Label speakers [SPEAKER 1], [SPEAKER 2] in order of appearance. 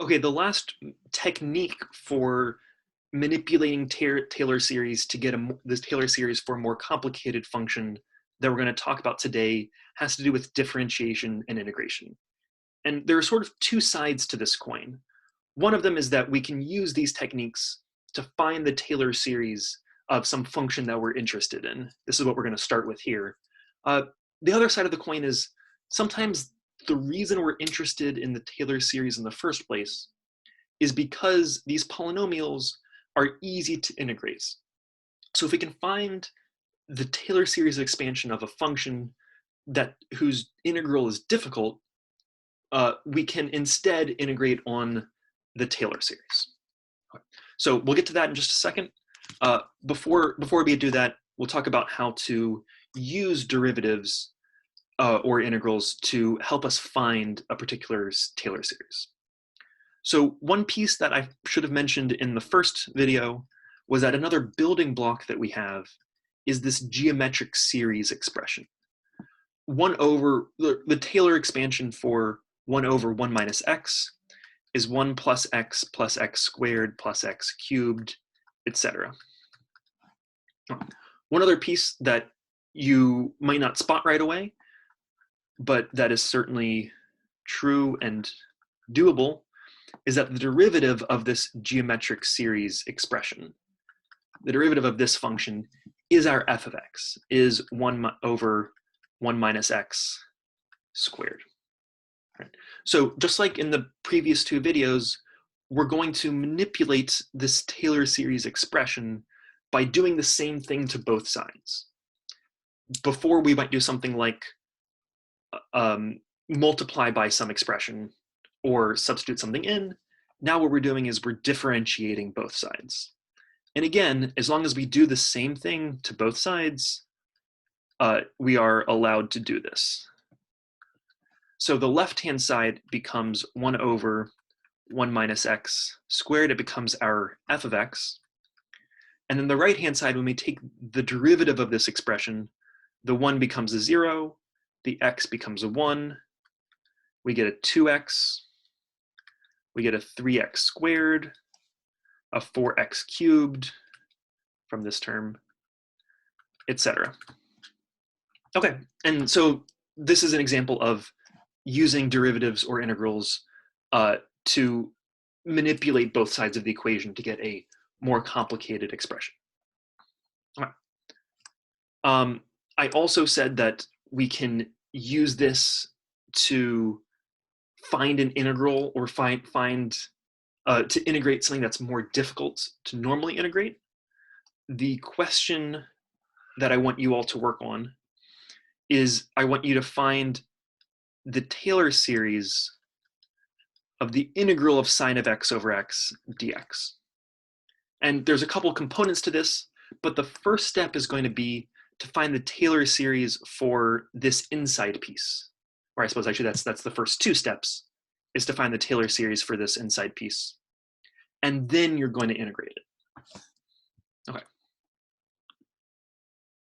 [SPEAKER 1] Okay, the last technique for manipulating Taylor series to get this Taylor series for a more complicated function that we're going to talk about today has to do with differentiation and integration. And there are sort of two sides to this coin. One of them is that we can use these techniques to find the Taylor series of some function that we're interested in. This is what we're going to start with here. The other side of the coin is sometimes the reason we're interested in the Taylor series in the first place is because these polynomials are easy to integrate. So if we can find the Taylor series expansion of a function whose integral is difficult, we can instead integrate on the Taylor series. Okay. So we'll get to that in just a second. Before we do that, we'll talk about how to use derivatives or integrals to help us find a particular Taylor series. So one piece that I should have mentioned in the first video was that another building block that we have is this geometric series expression. 1 over, the Taylor expansion for 1 over 1 minus x is 1 plus x squared plus x cubed, etc. One other piece that you might not spot right away, but that is certainly true and doable, is that the derivative of this geometric series expression, the derivative of this function is our f of x, is 1 over 1 minus x squared. Right. So just like in the previous two videos, we're going to manipulate this Taylor series expression by doing the same thing to both sides. Before, we might do something like multiply by some expression or substitute something in. Now what we're doing is we're differentiating both sides. And again, as long as we do the same thing to both sides, we are allowed to do this. So the left-hand side becomes 1 over 1 minus x squared. It becomes our f of x. And then the right-hand side, when we take the derivative of this expression, the 1 becomes a 0, the x becomes a 1, we get a 2x, we get a 3x squared, a 4x cubed from this term, etc. Okay, and so this is an example of using derivatives or integrals to manipulate both sides of the equation to get a more complicated expression. All right. I also said that we can use this to find an integral or to integrate something that's more difficult to normally integrate. The question that I want you all to work on is I want you to find the Taylor series of the integral of sine of x over x dx. And there's a couple components to this, but the first step is going to be to find the Taylor series for this inside piece. Or I suppose actually that's the first two steps, is to find the Taylor series for this inside piece. And then you're going to integrate it. Okay.